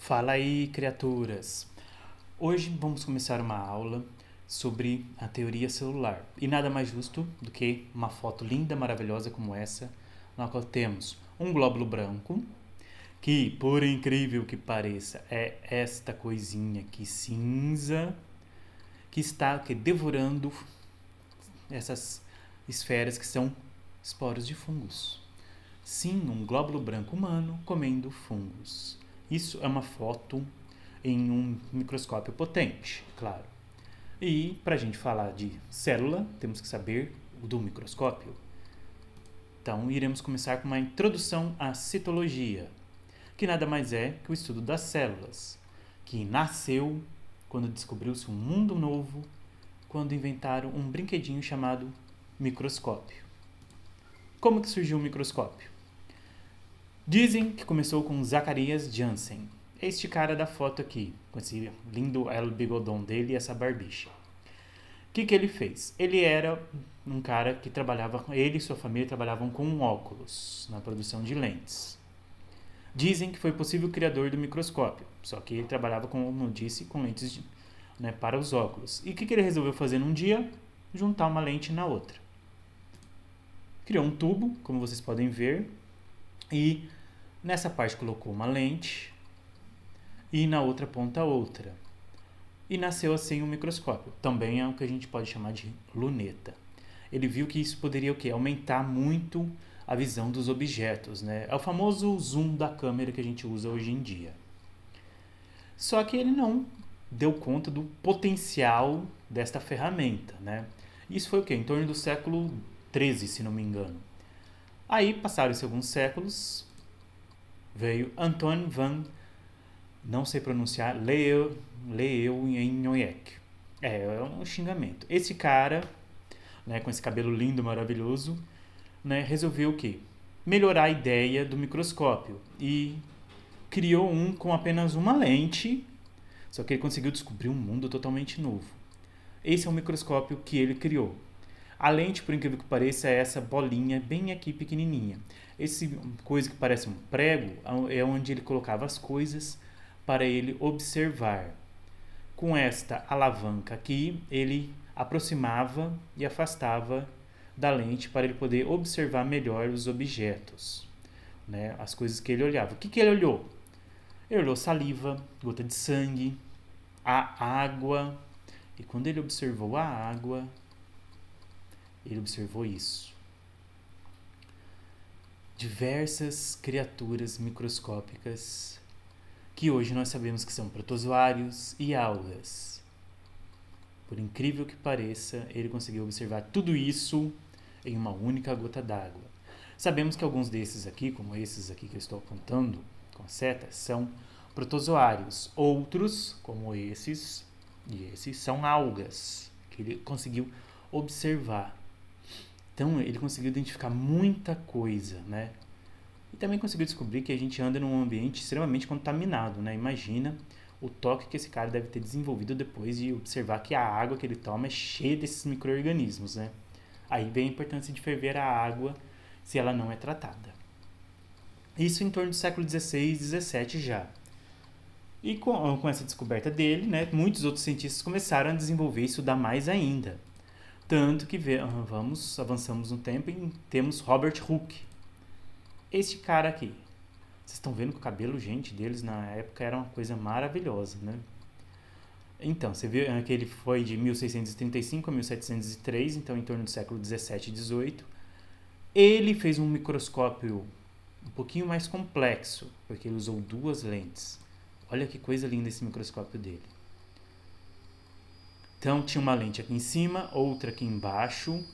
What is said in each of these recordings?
Fala aí, criaturas! Hoje vamos começar uma aula sobre a teoria celular. E nada mais justo do que uma foto linda, maravilhosa como essa, na qual temos um glóbulo branco, que, por incrível que pareça, é esta coisinha aqui cinza, que está devorando essas esferas que são esporos de fungos. Sim, um glóbulo branco humano comendo fungos. Isso é uma foto em um microscópio potente, claro. E para a gente falar de célula, temos que saber do microscópio. Então, iremos começar com uma introdução à citologia, que nada mais é que o estudo das células, que nasceu quando descobriu-se um mundo novo, quando inventaram um brinquedinho chamado microscópio. Como que surgiu o microscópio? Dizem que começou com Zacarias Janssen, este cara da foto aqui, com esse lindo bigodão dele e essa barbicha. O que ele fez? Ele era um cara que trabalhava, ele e sua família trabalhavam com óculos, na produção de lentes. Dizem que foi possível criador do microscópio, só que ele trabalhava, como eu disse, com lentes para os óculos. E o que ele resolveu fazer num dia? Juntar uma lente na outra. Criou um tubo, como vocês podem ver, e nessa parte colocou uma lente e na outra ponta outra. E nasceu assim um microscópio. Também é o que a gente pode chamar de luneta. Ele viu que isso poderia aumentar muito a visão dos objetos, né? É o famoso zoom da câmera que a gente usa hoje em dia. Só que ele não deu conta do potencial desta ferramenta, né? Isso foi o quê? Em torno do século XIII, se não me engano. Aí, passaram-se alguns séculos, veio Antoine van, não sei pronunciar, Leeuwenhoek. É um xingamento. Esse cara, com esse cabelo lindo, maravilhoso, resolveu o quê? Melhorar a ideia do microscópio e criou um com apenas uma lente, só que ele conseguiu descobrir um mundo totalmente novo. Esse é o microscópio que ele criou. A lente, por incrível que pareça, é essa bolinha bem aqui pequenininha. Esse coisa que parece um prego é onde ele colocava as coisas para ele observar. Com esta alavanca aqui, ele aproximava e afastava da lente para ele poder observar melhor os objetos, as coisas que ele olhava. O que ele olhou? Ele olhou saliva, gota de sangue, a água. E quando ele observou a água, ele observou isso. Diversas criaturas microscópicas que hoje nós sabemos que são protozoários e algas. Por incrível que pareça, ele conseguiu observar tudo isso em uma única gota d'água. Sabemos que alguns desses aqui, como esses aqui que eu estou apontando com a seta, são protozoários. Outros, como esses e esses, são algas, que ele conseguiu observar. Então, ele conseguiu identificar muita coisa, né? E também conseguiu descobrir que a gente anda num ambiente extremamente contaminado, né? Imagina o toque que esse cara deve ter desenvolvido depois de observar que a água que ele toma é cheia desses micro-organismos, né? Aí vem a importância de ferver a água se ela não é tratada. Isso em torno do século XVI, XVII já. E com essa descoberta dele, muitos outros cientistas começaram a desenvolver e estudar mais ainda. Tanto que avançamos no tempo e temos Robert Hooke. Este cara aqui. Vocês estão vendo que o cabelo, gente, deles na época era uma coisa maravilhosa, né? Então, você viu que ele foi de 1635 a 1703, então em torno do século 17 e 18. Ele fez um microscópio um pouquinho mais complexo, porque ele usou duas lentes. Olha que coisa linda esse microscópio dele. Então tinha uma lente aqui em cima, outra aqui embaixo.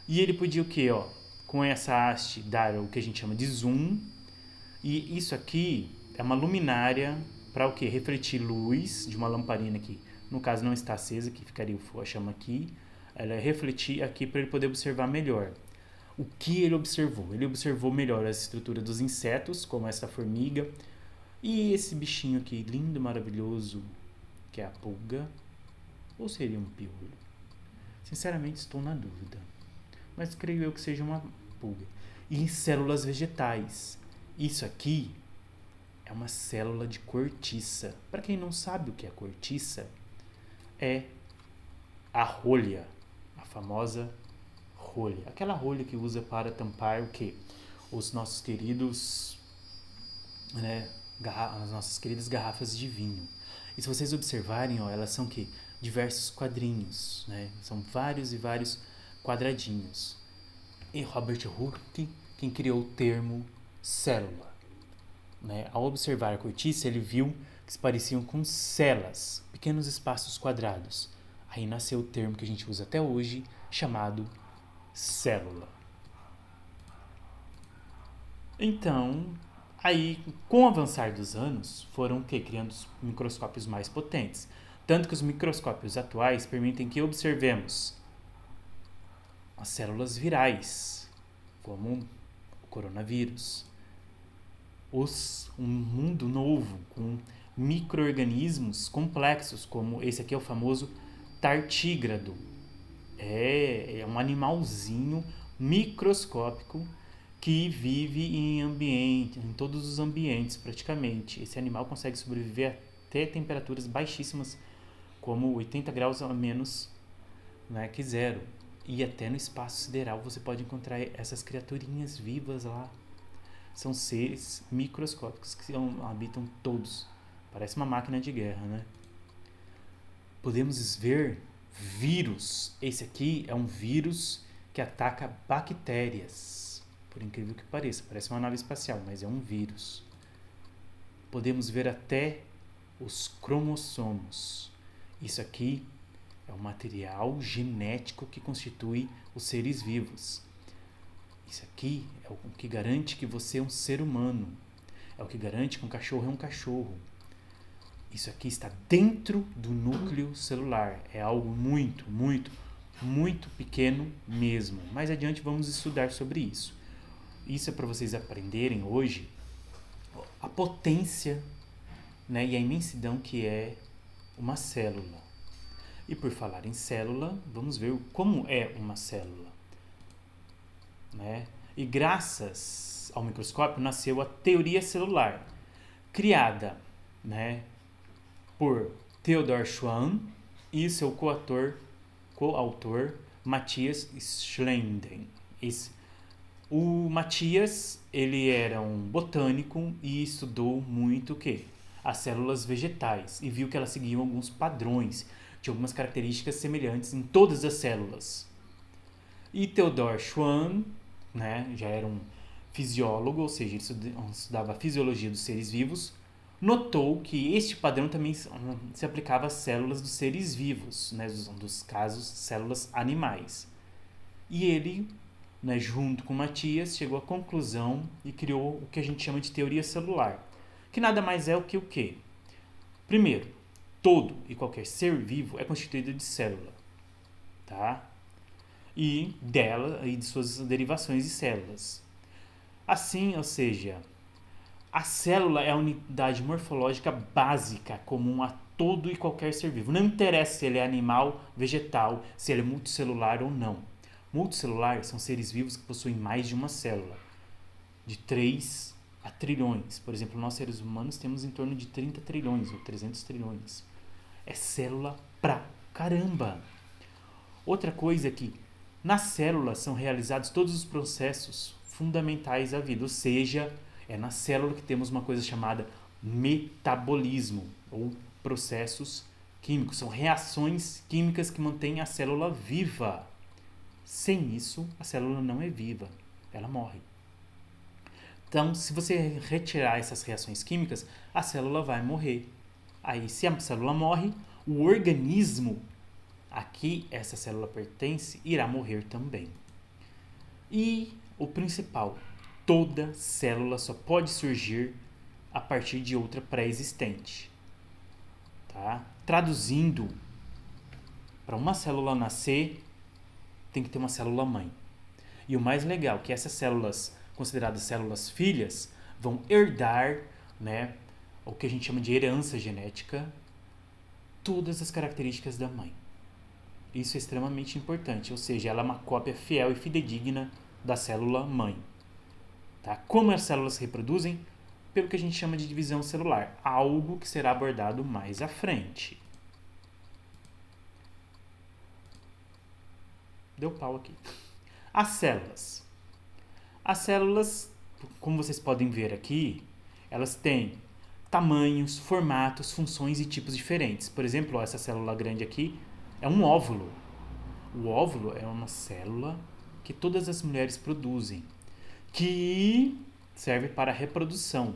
E ele podia o quê? Com essa haste dar o que a gente chama de zoom. E isso aqui é uma luminária para o quê? Refletir luz de uma lamparina que, no caso, não está acesa, que ficaria a chama aqui. Ela é refletir aqui para ele poder observar melhor. O que ele observou? Ele observou melhor a estrutura dos insetos, como essa formiga. E esse bichinho aqui, lindo, maravilhoso, que é a pulga. Ou seria um piolho? Sinceramente, estou na dúvida. Mas creio eu que seja uma pulga. E células vegetais. Isso aqui é uma célula de cortiça. Para quem não sabe o que é cortiça, é a rolha, a famosa rolha. Aquela rolha que usa para tampar o quê? Os nossos queridos, né, as nossas queridas garrafas de vinho. E se vocês observarem, ó, elas são o quê? Diversos quadrinhos, né? São vários e vários quadradinhos. E Robert Hooke, quem criou o termo célula, né? Ao observar a cortiça, ele viu que se pareciam com celas, pequenos espaços quadrados. Aí nasceu o termo que a gente usa até hoje, chamado célula. Então, aí, com o avançar dos anos, foram criando os microscópios mais potentes. Tanto que os microscópios atuais permitem que observemos as células virais, como o coronavírus. Um mundo novo, com micro-organismos complexos, como esse aqui é o famoso tartígrado. É um animalzinho microscópico que vive em todos os ambientes praticamente. Esse animal consegue sobreviver até temperaturas baixíssimas, como 80 graus a menos, né, que zero. E até no espaço sideral você pode encontrar essas criaturinhas vivas lá. São seres microscópicos que habitam todos. Parece uma máquina de guerra, né? Podemos ver vírus. Esse aqui é um vírus que ataca bactérias. Por incrível que pareça, parece uma nave espacial, mas é um vírus. Podemos ver até os cromossomos. Isso aqui é o material genético que constitui os seres vivos. Isso aqui é o que garante que você é um ser humano. É o que garante que um cachorro é um cachorro. Isso aqui está dentro do núcleo celular. É algo muito, muito, muito pequeno mesmo. Mais adiante vamos estudar sobre isso. Isso é para vocês aprenderem hoje a potência, né, e a imensidão que é uma célula. E por falar em célula, vamos ver como é uma célula. Né? E graças ao microscópio nasceu a teoria celular, criada, né, por Theodor Schwann e seu coautor Matthias Schleiden. O Matthias, ele era um botânico e estudou muito o quê? As células vegetais e viu que elas seguiam alguns padrões, tinha algumas características semelhantes em todas as células. E Theodor Schwann, né, já era um fisiólogo, ou seja, ele estudava a fisiologia dos seres vivos, notou que este padrão também se aplicava às células dos seres vivos, né, dos casos, células animais. E ele, né, junto com Matthias, chegou à conclusão e criou o que a gente chama de teoria celular, que nada mais é o quê? Primeiro, todo e qualquer ser vivo é constituído de célula, tá? E de suas derivações de células. Assim, ou seja, a célula é a unidade morfológica básica comum a todo e qualquer ser vivo. Não interessa se ele é animal, vegetal, se ele é multicelular ou não. Multicelular são seres vivos que possuem mais de uma célula, de 3 a trilhões. Por exemplo, nós seres humanos temos em torno de 30 trilhões ou 300 trilhões. É célula pra caramba! Outra coisa é que nas células são realizados todos os processos fundamentais da vida, ou seja, é na célula que temos uma coisa chamada metabolismo, ou processos químicos. São reações químicas que mantêm a célula viva. Sem isso, a célula não é viva, ela morre. Então, se você retirar essas reações químicas, a célula vai morrer. Aí, se a célula morre, o organismo a que essa célula pertence irá morrer também. E o principal, toda célula só pode surgir a partir de outra pré-existente. Tá? Traduzindo, para uma célula nascer, tem que ter uma célula mãe. E o mais legal é que essas células, consideradas células filhas, vão herdar, né, o que a gente chama de herança genética, todas as características da mãe. Isso é extremamente importante, ou seja, ela é uma cópia fiel e fidedigna da célula mãe. Tá? Como as células se reproduzem? pelo que a gente chama de divisão celular, algo que será abordado mais à frente. Deu pau aqui. As células. As células, como vocês podem ver aqui, elas têm tamanhos, formatos, funções e tipos diferentes. Por exemplo, ó, essa célula grande aqui é um óvulo. O óvulo é uma célula que todas as mulheres produzem, que serve para a reprodução.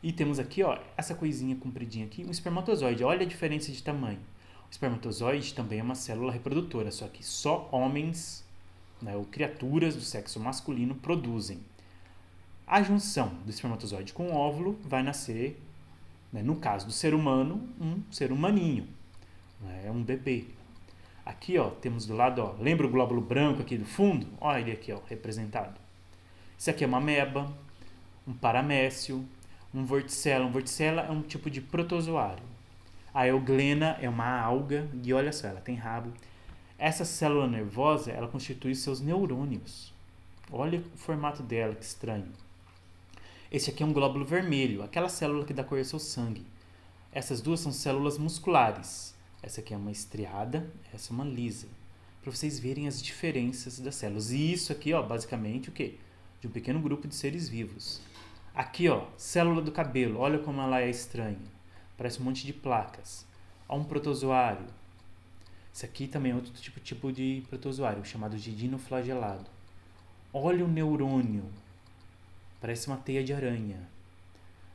E temos aqui, ó, essa coisinha compridinha aqui, um espermatozoide. Olha a diferença de tamanho. O espermatozoide também é uma célula reprodutora, só que só homens, né, ou criaturas do sexo masculino produzem. A junção do espermatozoide com o óvulo vai nascer, né, no caso do ser humano, um ser humaninho, né, um bebê. Aqui, ó, temos do lado, ó, lembra o glóbulo branco aqui do fundo? Olha ele aqui, ó, representado. Isso aqui é uma ameba, um paramécio, um vorticela. Um vorticela é um tipo de protozoário. A euglena é uma alga e olha só, ela tem rabo. Essa célula nervosa, ela constitui seus neurônios. Olha o formato dela, que estranho. Esse aqui é um glóbulo vermelho, aquela célula que dá cor ao seu sangue. Essas duas são células musculares. Essa aqui é uma estriada, essa é uma lisa. Para vocês verem as diferenças das células. E isso aqui, ó, basicamente o quê? De um pequeno grupo de seres vivos. Aqui, ó, célula do cabelo. Olha como ela é estranha. Parece um monte de placas. Ó, um protozoário. Esse aqui também é outro tipo de protozoário, chamado de dinoflagelado. Olha o neurônio. Parece uma teia de aranha.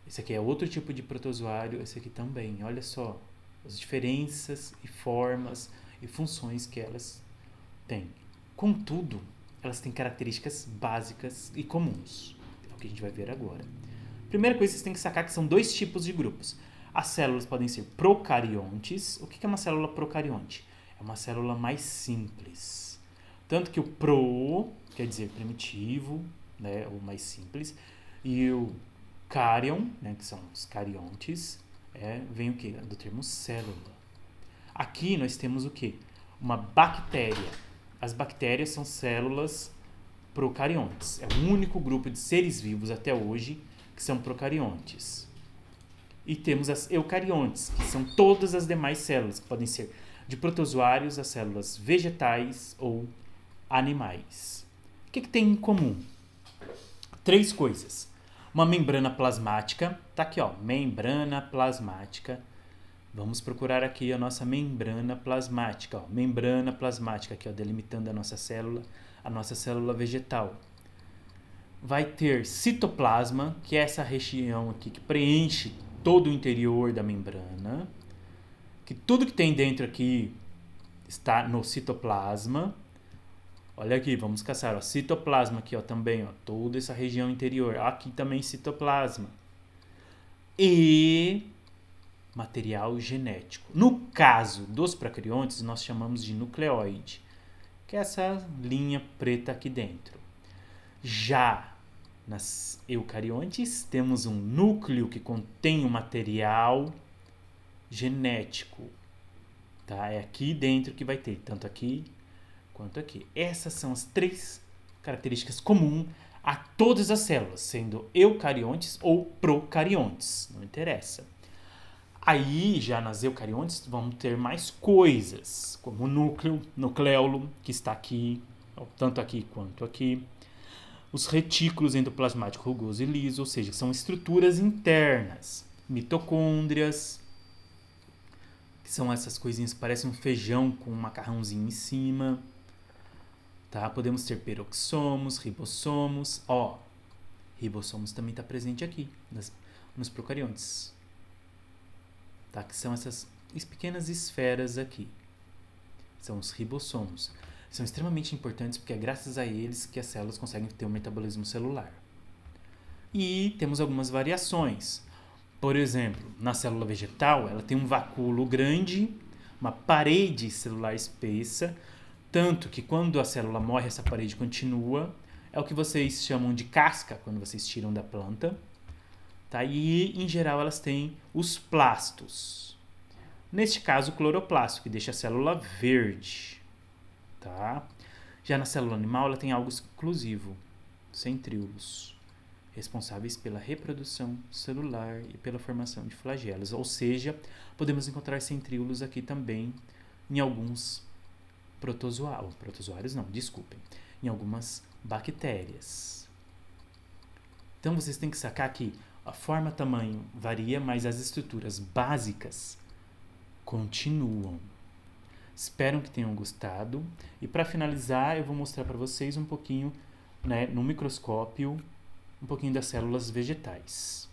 Esse aqui é outro tipo de protozoário, esse aqui também. Olha só as diferenças e formas e funções que elas têm. Contudo, elas têm características básicas e comuns. É o que a gente vai ver agora. Primeira coisa que vocês têm que sacar que são dois tipos de grupos. As células podem ser procariontes. O que é uma célula procarionte? É uma célula mais simples. Tanto que o pro quer dizer primitivo, né, ou mais simples, e o carion, né, que são os cariontes, vem o quê? Do termo célula. Aqui nós temos o quê? Uma bactéria. As bactérias são células procariontes. É o único grupo de seres vivos até hoje que são procariontes. E temos as eucariontes, que são todas as demais células, que podem ser de protozoários a células vegetais ou animais. O que tem em comum? 3 coisas. Uma membrana plasmática. Tá aqui, ó, membrana plasmática. Vamos procurar aqui a nossa membrana plasmática. Ó, membrana plasmática, aqui, ó, delimitando a nossa célula vegetal. Vai ter citoplasma, que é essa região aqui que preenche todo o interior da membrana. Que tudo que tem dentro aqui está no citoplasma. Olha aqui, vamos caçar, ó, citoplasma aqui, ó, também, ó, toda essa região interior. Aqui também citoplasma. E material genético. No caso dos procariontes, nós chamamos de nucleoide, que é essa linha preta aqui dentro. Já nas eucariontes, temos um núcleo que contém o material genético. Tá? É aqui dentro que vai ter, tanto aqui quanto aqui. Essas são as 3 características comuns a todas as células, sendo eucariontes ou procariontes, não interessa. Aí, já nas eucariontes, vamos ter mais coisas, como o núcleo, nucleolo, que está aqui, tanto aqui quanto aqui. Os retículos endoplasmático rugoso e liso, ou seja, são estruturas internas. Mitocôndrias, que são essas coisinhas que parecem um feijão com um macarrãozinho em cima. Tá? Podemos ter peroxomos, ribossomos. Ó, ribossomos também está presente aqui, nos procariontes. Tá? Que são essas pequenas esferas aqui. São os ribossomos. São extremamente importantes porque é graças a eles que as células conseguem ter um metabolismo celular. E temos algumas variações. Por exemplo, na célula vegetal, ela tem um vacúolo grande, uma parede celular espessa, tanto que quando a célula morre, essa parede continua. É o que vocês chamam de casca, quando vocês tiram da planta. Tá? E, em geral, elas têm os plastos. Neste caso, o cloroplasto, que deixa a célula verde. Tá? Já na célula animal, ela tem algo exclusivo, centríolos. responsáveis pela reprodução celular e pela formação de flagelos. Ou seja, podemos encontrar centríolos aqui também em alguns em algumas bactérias. Então vocês têm que sacar que a forma, tamanho varia, mas as estruturas básicas continuam. Espero que tenham gostado. E para finalizar, eu vou mostrar para vocês um pouquinho, no microscópio, um pouquinho das células vegetais.